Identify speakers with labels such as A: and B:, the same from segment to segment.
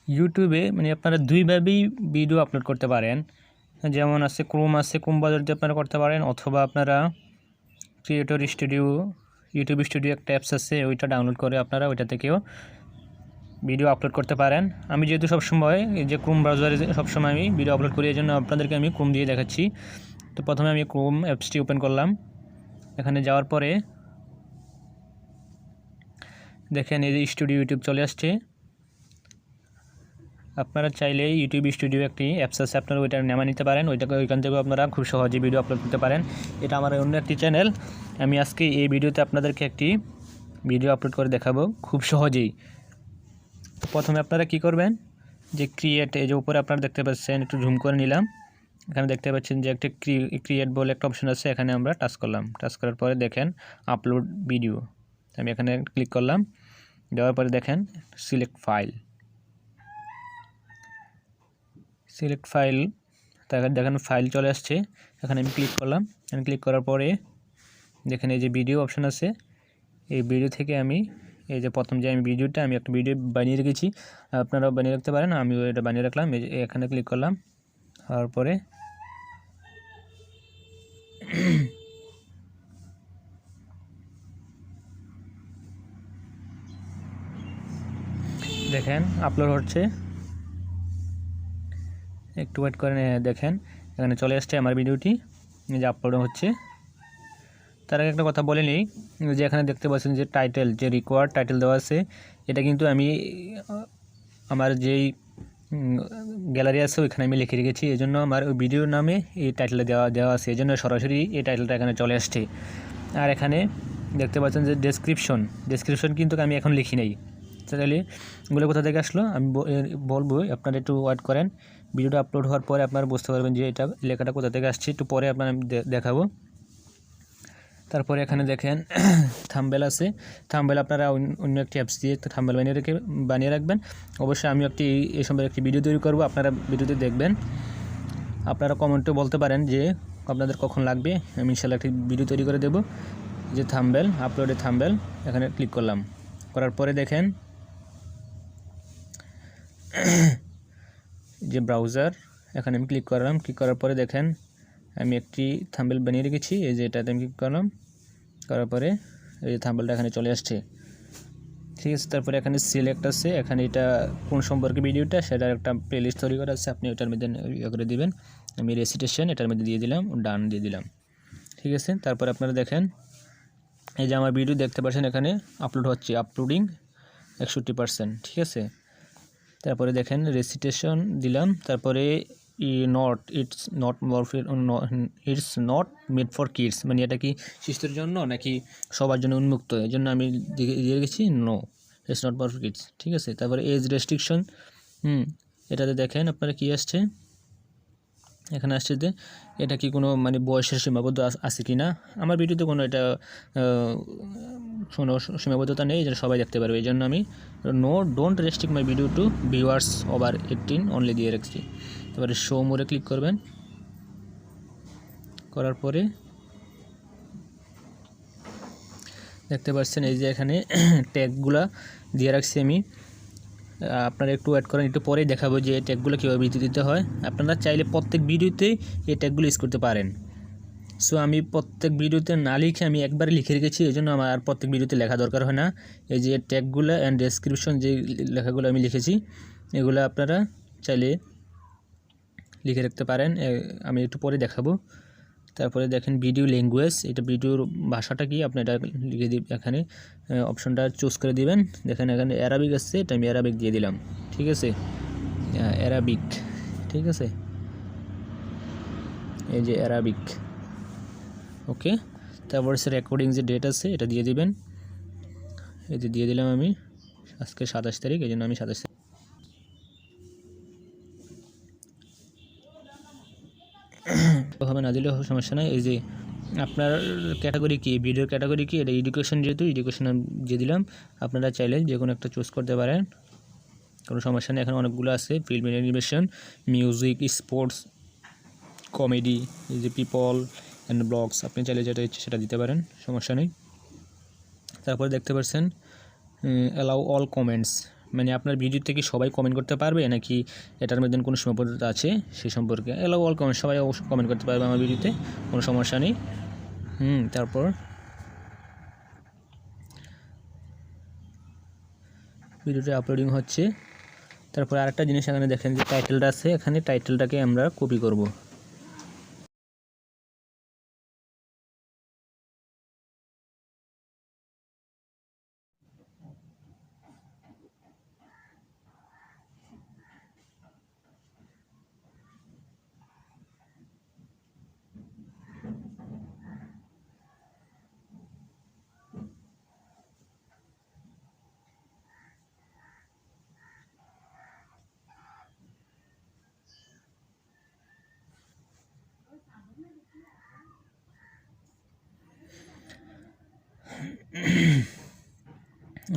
A: ইউটিউবে মানে আপনারা দুইভাবেই ভিডিও আপলোড করতে পারেন, যেমন আছে ক্রোম ব্রাউজার দিয়ে আপনারা করতে পারেন, অথবা আপনারা ক্রিয়েটর স্টুডিও ইউটিউব স্টুডিও একটা অ্যাপস আছে, ওইটা ডাউনলোড করে আপনারা ওইটা থেকেও ভিডিও আপলোড করতে পারেন। আমি যেহেতু সবসময় এই যে ক্রোম ব্রাউজারে সবসময় আমি ভিডিও আপলোড করি, এই জন্য আপনাদেরকে আমি ক্রোম দিয়ে দেখাচ্ছি। তো প্রথমে আমি ক্রোম অ্যাপসটি ওপেন করলাম। এখানে যাওয়ার পরে দেখেন এই যে স্টুডিও ইউটিউব চলে আসছে। আপনারা চাইলে ইউটিউব স্টুডিও একটি অ্যাপস আছে, আপনারা ওইটা নামা নিতে পারেন, ওইখান থেকে আপনারা খুব সহজে ভিডিও আপলোড করতে পারেন। এটা আমার অন্য একটি চ্যানেল, আমি আজকে এই ভিডিওতে আপনাদেরকে একটি ভিডিও আপলোড করে দেখাবো খুব সহজেই। তো প্রথমে আপনারা কি করবেন, যে ক্রিয়েট, এই যে উপরে আপনারা দেখতে পাচ্ছেন, একটু জুম করে নিলাম, এখানে দেখতে পাচ্ছেন যে একটা ক্রিয়েট বলে একটা অপশন আছে, এখানে আমরা টাচ করলাম। টাচ করার পরে দেখেন আপলোড ভিডিও, আমি এখানে ক্লিক করলাম। দেওয়ার পরে দেখেন সিলেক্ট ফাইল, তারপর দেখেন ফাইল চলে আসছে। এখানে আমি ক্লিক করলাম। আমি ক্লিক করার পরে দেখেন এই যে ভিডিও অপশন আছে, এই ভিডিও থেকে আমি এই যে প্রথম যে আমি একটা ভিডিও বানিয়ে রেখেছি, আপনারাও বানিয়ে রাখতে পারেন, আমিও এটা বানিয়ে রাখলাম। এই যে এখানে ক্লিক করলাম, হওয়ার পরে দেখেন আপলোড হচ্ছে, একটু ওয়েট করেন। দেখেন এখানে চলে আসছে আমার ভিডিওটি, এই যে আপলোড হচ্ছে। তার আগে একটা কথা বলে নিই, যে এখানে দেখতে পাচ্ছেন যে টাইটেল, যে রিকোয়ার্ড টাইটেল দেওয়া আছে, এটা কিন্তু আমি আমার যেই গ্যালারি আছে ওইখানে আমি লিখে রেখেছি, এই জন্য আমার ওই ভিডিওর নামে এই টাইটেলটা দেওয়া আছে, এই জন্য সরাসরি এই টাইটেলটা এখানে চলে আসছে। আর এখানে দেখতে পাচ্ছেন যে ডেসক্রিপশন কিন্তু আমি এখন লিখি নাই। তাহলে এগুলো কোথা থেকে আসলো আমি বলবো, আপনারা একটু ওয়েট করেন। ভিডিওটা আপলোড হওয়ার পরে আপনারা বুঝতে পারবেন যে এটা লেখাটা কোথা থেকে আসছে, একটু পরে আপনারা আমি দেখাবো। তারপরে এখানে দেখেন থাম্বনেল আছে, থাম্বনেল আপনারা অন্য একটি অ্যাপস দিয়ে একটা থাম্বনেল বানিয়ে রাখবেন। অবশ্যই আমি এই সম্পর্কে একটি ভিডিও তৈরি করব, আপনারা ভিডিওতে দেখবেন। আপনারা কমেন্টে বলতে পারেন যে আপনাদের কখন লাগবে, আমি ইনশাআল্লাহ একটি ভিডিও তৈরি করে দেব। যে থাম্বনেল, আপলোডে থাম্বনেল, এখানে ক্লিক করলাম। করার পরে দেখেন যে ব্রাউজার, এখানে আমি ক্লিক করলাম। ক্লিক করার পরে দেখেন আমি একটি থাম্বনেল বানিয়ে রেখেছি, এই যে এটাতে আমি ক্লিক করলাম। করার পরে এই যে থাম্বনেলটা এখানে চলে আসছে, ঠিক আছে। তারপরে এখানে সিলেক্ট আছে, এখানে এটা কোন সম্পর্কে ভিডিওটা সেটার একটা প্লেলিস্ট তৈরি করা আছে, আপনি ওটার মধ্যে ইয়ে করে দিবেন। আমি রেসিটেশন এটার মধ্যে দিয়ে দিলাম, ডান দিয়ে দিলাম, ঠিক আছে। তারপরে আপনারা দেখেন এই যে আমার ভিডিও দেখতে পাচ্ছেন এখানে আপলোড হচ্ছে, আপলোডিং 61%, ঠিক আছে। তারপরে দেখেন রেসিটেশন দিলাম, তারপরে it's not made for kids, মানে এটা কি শিশুদের জন্য নাকি সবার জন্য উন্মুক্ত, এই জন্য আমি দিয়ে রেখেছি no, it's not for kids, ঠিক আছে। তারপরে এজ রেস্ট্রিকশন, এটাতে দেখেন আপনারা কি আসছে, এখানে আসছে যে এটা কি কোনো মানে বয়সের সীমাবদ্ধ আছে কি না। আমার ভিডিওতে কোনো এটা কোনো সীমাবদ্ধতা নেই, যেটা সবাই দেখতে পারবে, এই জন্য আমি don't restrict my video to viewers over 18 only দিয়ে রাখছি। তারপরে শো মোরে ক্লিক করবেন। করার পরে দেখতে পাচ্ছেন এই যে এখানে ট্যাগগুলা দিয়ে রাখছি আমি, আপনারা একটু ওয়েট করেন, একটু পরেই দেখাবো যে এই ট্যাগগুলো কীভাবে দিতে হয়। আপনারা চাইলে প্রত্যেক ভিডিওতেই এই ট্যাগগুলো ইউজ করতে পারেন। সো আমি প্রত্যেক ভিডিওতে না লিখে আমি একবারে লিখে রেখেছি, এই জন্য আমার আর প্রত্যেক ভিডিওতে লেখা দরকার হয় না। এই যে ট্যাগগুলো অ্যান্ড ডেসক্রিপশন যে লেখাগুলো আমি লিখেছি, এগুলো আপনারা চাইলে লিখে রাখতে পারেন, আমি একটু পরে দেখাবো। তারপরে দেখেন ভিডিও ল্যাঙ্গুয়েজ, এটা ভিডিওর ভাষাটা কি আপনি এটা লিখে দিবেন, এখানে অপশনটা চুজ করে দিবেন। দেখেন এখানে অ্যারাবিক আছে, এটা আমি অ্যারাবিক দিয়ে দিলাম, ঠিক আছে, অ্যারাবিক, ঠিক আছে, এই যে অ্যারাবিক, ওকে। তারপর সে রেকর্ডিং যে ডেট আছে এটা দিয়ে দিবেন, এই যে দিয়ে দিলাম আমি, আজকে 27 তারিখ, এই জন্য আমি 27 তারিখ হবে না দিলেও সমস্যা নাই। এই যে আপনার ক্যাটাগরি কি, ভিডিওর ক্যাটাগরি কি, এটা এডুকেশন, যেহেতু এডুকেশন দিয়ে দিলাম। আপনারা চাইলে যে কোনো একটা চুজ করতে পারেন, কোনো সমস্যা নেই। এখানে অনেকগুলো আছে, film animation, music, sports, comedy, এই যে পিপল অ্যান্ড ব্লগস, আপনি চাইলে যেটা ইচ্ছে সেটা দিতে পারেন, সমস্যা নেই। তারপরে দেখতে পাচ্ছেন অ্যালাউ অল কমেন্টস, মানে আপনার ভিডিওতে কি সবাই কমেন্ট করতে পারবে নাকি এটার মধ্যে কোনো সীমাবদ্ধতা আছে সেই সম্পর্কে? এগুলো অল কমেন্ট, সবাই অবশ্যই কমেন্ট করতে পারবে আমার ভিডিওতে, কোনো সমস্যা নেই। তারপর ভিডিওটি আপলোডিং হচ্ছে। তারপর আরেকটা জিনিস এখানে দেখেন যে টাইটেলটা আছে, এখানে টাইটেলটাকে আমরা কপি করব।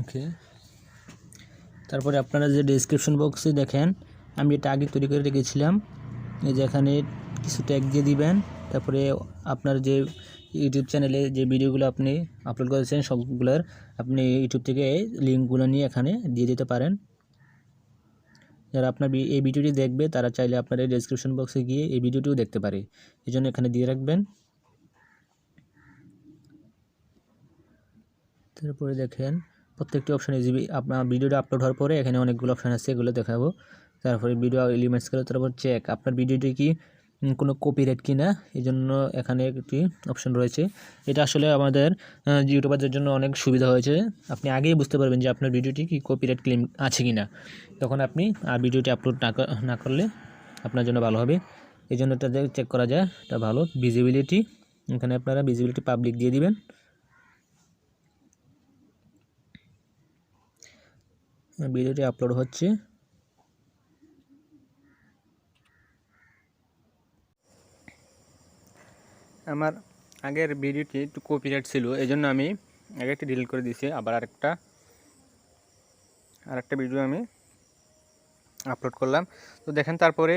A: ওকে, তারপরে আপনারা যে ডেসক্রিপশন বক্সে দেখেন আমি এটা আগে তৈরি করে রেখেছিলাম, এই যে এখানে কিছু ট্যাগ দিয়ে দিবেন। তারপরে আপনার যে ইউটিউব চ্যানেলে যে ভিডিওগুলো আপনি আপলোড করেছেন সবগুলোর আপনি ইউটিউব থেকে লিঙ্কগুলো নিয়ে এখানে দিয়ে দিতে পারেন। যারা আপনার এই ভিডিওটি দেখবে তারা চাইলে আপনার এই ডেসক্রিপশন বক্সে গিয়ে এই ভিডিওটিও দেখতে পারে, এই জন্য এখানে দিয়ে রাখবেন। তারপরে দেখেন প্রত্যেকটি অপশানে যে আপনার ভিডিওটা আপলোড হওয়ার পরে এখানে অনেকগুলো অপশান আছে, এগুলো দেখাবো। তারপরে ভিডিও এলিমেন্টসগুলো, তারপর চেক আপনার ভিডিওটি কি কোনো কপিরাইট কিনা, এই জন্য এখানে একটি অপশান রয়েছে। এটা আসলে আমাদের ইউটিউবারদের জন্য অনেক সুবিধা হয়েছে। আপনি আগেই বুঝতে পারবেন যে আপনার ভিডিওটি কি কপিরাইট ক্লেম আছে কিনা, তখন আপনি আর ভিডিওটি আপলোড না করলে আপনার জন্য ভালো হবে। এই জন্য এটা চেক করা যায়, এটা ভালো। ভিজিবিলিটি, এখানে আপনারা ভিজিবিলিটি পাবলিক দিয়ে দিবেন। ভিডিওটি আপলোড হচ্ছে। আমার আগের ভিডিওটি একটু কপিরাইট ছিল, এই জন্য আমি আগে একটা ডিলিট করে দিয়েছি, আবার আরেকটা ভিডিও আমি আপলোড করলাম। তো দেখেন তারপরে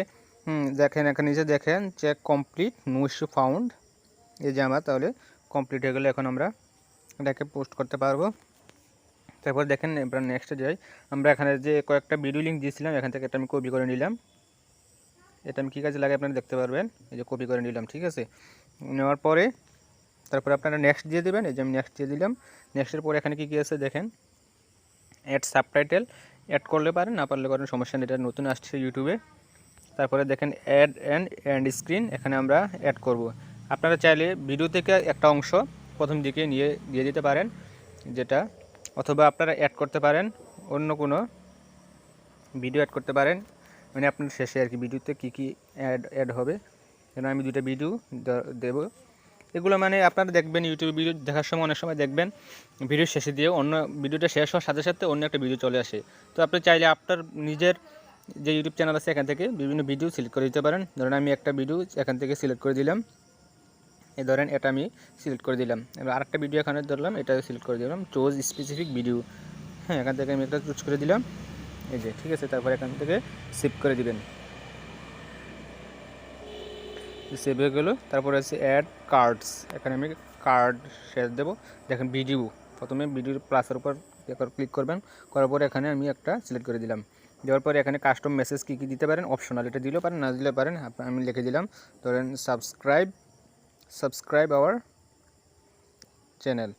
A: দেখেন এখানে নিচে দেখেন check complete, no issue found, এই যে আমার তাহলে কমপ্লিট হয়ে গেলে এখন আমরা এটাকে পোস্ট করতে পারবো। তারপর দেখেন এবার নেক্সটে যাই, আমরা এখানে যে কয়েকটা ভিডিও লিঙ্ক দিয়েছিলাম এখান থেকে একটা আমি কপি করে নিলাম। এটা আমি কী কাজে লাগে আপনারা দেখতে পারবেন, এই যে কপি করে নিলাম, ঠিক আছে। নেওয়ার পরে তারপরে আপনারা নেক্সট দিয়ে দেবেন, এই যে আমি নেক্সট দিয়ে দিলাম। নেক্সটের পরে এখানে কী কী আছে দেখেন, অ্যাড সাবটাইটেল, অ্যাড করলে পারেন, না পারলে করেন, সমস্যা নেই, এটা নতুন আসছে ইউটিউবে। তারপরে দেখেন অ্যাড এন্ড স্ক্রিন, এখানে আমরা অ্যাড করব। আপনারা চাইলে ভিডিও থেকে একটা অংশ প্রথম দিকে দিয়ে দিতে পারেন যেটা, অথবা আপনারা অ্যাড করতে পারেন অন্য কোনো ভিডিও অ্যাড করতে পারেন, মানে আপনার শেষে আর কি ভিডিওতে কী কী অ্যাড হবে। যেন আমি দুটো ভিডিও দেব, এগুলো মানে আপনারা দেখবেন ইউটিউব ভিডিও দেখার সময় অনেক সময় দেখবেন ভিডিও শেষে দিয়ে অন্য ভিডিওটা শেষ হওয়ার সাথে সাথে অন্য একটা ভিডিও চলে আসে। তো আপনি চাইলে আপনার নিজের যে ইউটিউব চ্যানেল আছে এখান থেকে বিভিন্ন ভিডিও সিলেক্ট করে দিতে পারেন। ধরেন আমি একটা ভিডিও এখান থেকে সিলেক্ট করে দিলাম, এই ধরেন এটা আমি সিলেক্ট করে দিলাম। এবার আরেকটা ভিডিও এখানে ধরলাম, এটা সিলেক্ট করে দিলাম, চুজ স্পেসিফিক ভিডিও, হ্যাঁ এখান থেকে আমি একটা চুজ করে দিলাম, এই যে, ঠিক আছে। তারপর এখান থেকে সেভ করে দিবেন, সেভ হয়ে গেলো। তারপরে আছে অ্যাড কার্ডস, এখানে আমি কার্ড শেয়ার দেবো। দেখেন ভিডিও, প্রথমে ভিডিওর প্লাসের উপর ক্লিক করবেন, করার পরে এখানে আমি একটা সিলেক্ট করে দিলাম। দেওয়ার পরে এখানে কাস্টম মেসেজ কী কী দিতে পারেন, অপশনাল, এটা দিলেও পারেন না দিলে পারেন, আমি লিখে দিলাম ধরেন সাবস্ক্রাইব আওয়ার চ্যানেল,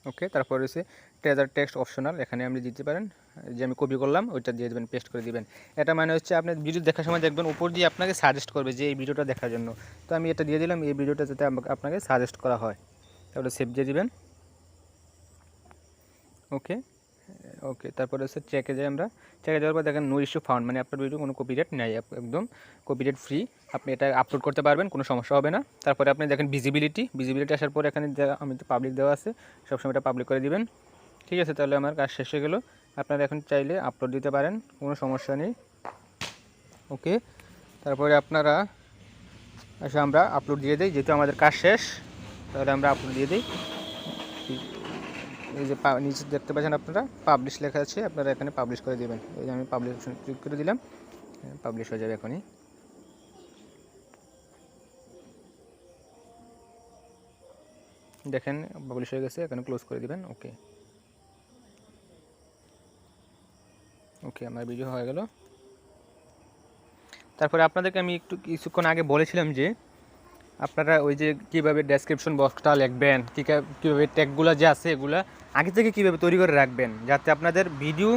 A: ওকে। তারপর রয়েছে ট্রেজার টেক্সট অপশনাল, এখানে আপনি দিতে পারেন, যে আমি কপি করলাম ওইটা দিয়ে দেবেন, পেস্ট করে দিবেন। এটা মানে হচ্ছে আপনি ভিডিও দেখার সময় দেখবেন উপর দিয়ে আপনাকে সাজেস্ট করবে যে এই ভিডিওটা দেখার জন্য, তো আমি এটা দিয়ে দিলাম, এই ভিডিওটা যাতে আপনাকে সাজেস্ট করা হয়। তাহলে সেভ দিয়ে দিবেন, ওকে ওকে। তারপরে হচ্ছে চেকে যাই, আমরা চেকে যাওয়ার পর দেখেন নো ইস্যু ফাউন্ড, মানে আপনার ভিডিও কোনো কপিরাইট নেই, একদম কপিরাইট ফ্রি, আপনি এটা আপলোড করতে পারবেন, কোনো সমস্যা হবে না। তারপরে আপনি দেখেন ভিজিবিলিটি আসার পরে এখানে আমি তো পাবলিক দেওয়া আছে, সবসময় এটা পাবলিক করে দিবেন, ঠিক আছে। তাহলে আমার কাজ শেষ হয়ে গেল, আপনারা এখন চাইলে আপলোড দিতে পারেন, কোনো সমস্যা নেই, ওকে। তারপরে আপনারা আমরা আপলোড দিয়ে দিই, যেহেতু আমাদের কাজ শেষ, তাহলে আমরা আপলোড দিয়ে দিই। এই যে নিচে দেখতে পাচ্ছেন আপনারা পাবলিশ লেখা আছে, আপনারা এখানে পাবলিশ করে দেবেন, এই যে আমি পাবলিশ অপশন ক্লিক করে দিলাম, পাবলিশ হয়ে যাবে এখনই। দেখেন পাবলিশ হয়ে গেছে, এখানে ক্লোজ করে দিবেন, ওকে। ওকে, আমার ভিডিও হয়ে গেল। তারপরে আপনাদেরকে আমি একটু কিছুক্ষণ আগে বলেছিলাম যে আপনারা ওই যে কীভাবে ডেসক্রিপশন বক্সটা লিখবেন, কীভাবে ট্যাগগুলো যে আছে এগুলো আগে থেকে কীভাবে তৈরি করে রাখবেন, যাতে আপনাদের ভিডিও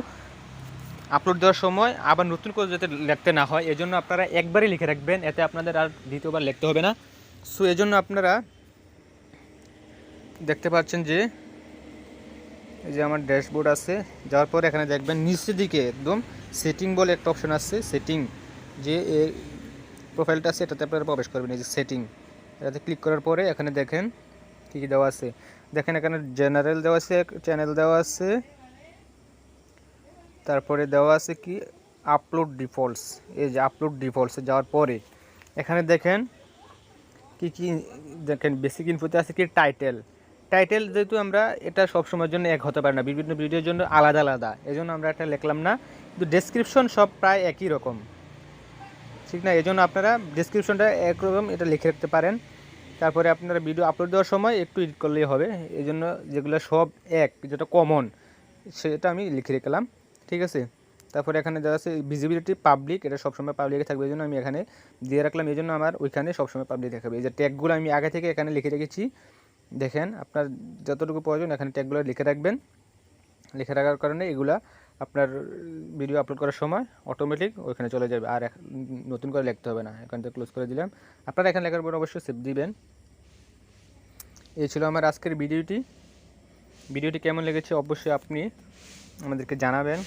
A: আপলোড দেওয়ার সময় আবার নতুন করে যাতে লিখতে না হয়, এজন্য আপনারা একবারই লিখে রাখবেন, এতে আপনাদের আর দ্বিতীয়বার লিখতে হবে না। সো এজন্য আপনারা দেখতে পাচ্ছেন যে এই যে আমার ড্যাশবোর্ড আছে, যাওয়ার পরে এখানে দেখবেন নিচের দিকে একদম সেটিং বলে একটা অপশন আছে, সেটিং যে প্রোফাইলটা আছে এটাতে আপনারা প্রবেশ করবেন। এই যে সেটিং, এটাতে ক্লিক করার পরে এখানে দেখেন কী কী দেওয়া আছে। দেখেন এখানে জেনারেল দেওয়া আছে, চ্যানেল দেওয়া আছে, তারপরে দেওয়া আছে কি আপলোড ডিফল্টস। এই যে আপলোড ডিফল্টসে যাওয়ার পরে এখানে দেখেন কি কি, দেখেন বেসিক ইনফোতে আছে কি টাইটেল। টাইটেল যেহেতু আমরা এটা সবসময়ের জন্য এক হতে পারে না, বিভিন্ন ভিডিওর জন্য আলাদা আলাদা, এই জন্য আমরা এটা লিখলাম না, কিন্তু ডেসক্রিপশন সব প্রায় একই রকম, ঠিক না? এই জন্য আপনারা ডেসক্রিপশনটা একরকম এটা লিখে রাখতে পারেন। তারপরে আপনারা ভিডিও আপলোড দেওয়ার সময় একটু এডিট করলেই হবে, এই জন্য যেগুলো সব এক, যেটা কমন সেটা আমি লিখে রাখলাম, ঠিক আছে? তারপরে এখানে দেওয়া আছে ভিজিবিলিটি পাবলিক, এটা সবসময় পাবলিকে থাকবে, এই জন্য আমি এখানে দিয়ে রাখলাম, এই জন্য আমার ওইখানে সবসময় পাবলিক দেখাবে। এই যে ট্যাগগুলো আমি আগে থেকে এখানে লিখে রেখেছি, দেখেন আপনার যতটুকু প্রয়োজন এখানে ট্যাগগুলো লিখে রাখবেন। লিখে রাখার কারণে এগুলা আপনার ভিডিও আপলোড করার সময় অটোমেটিক ওইখানে চলে যাবে, আর নতুন করে লিখতে হবে না। এখান থেকে ক্লোজ করে দিলাম। আপনারা এখানে লেখার পর অবশ্যই সেভ দিবেন। এই ছিল আমার আজকের ভিডিওটি কেমন লেগেছে অবশ্যই আপনি আমাদেরকে জানাবেন,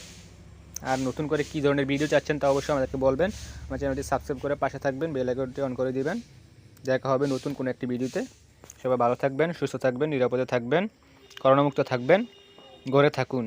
A: আর নতুন করে কী ধরনের ভিডিও চাচ্ছেন তা অবশ্যই আমাদেরকে বলবেন। আমার চ্যানেলটি সাবস্ক্রাইব করে পাশে থাকবেন, বেল আইকনটি অন করে দিবেন। দেখা হবে নতুন কোনো একটি ভিডিওতে। সবাই ভালো থাকবেন, সুস্থ থাকবেন, নিরাপদে থাকবেন, করোনামুক্ত থাকবেন, ঘরে থাকুন।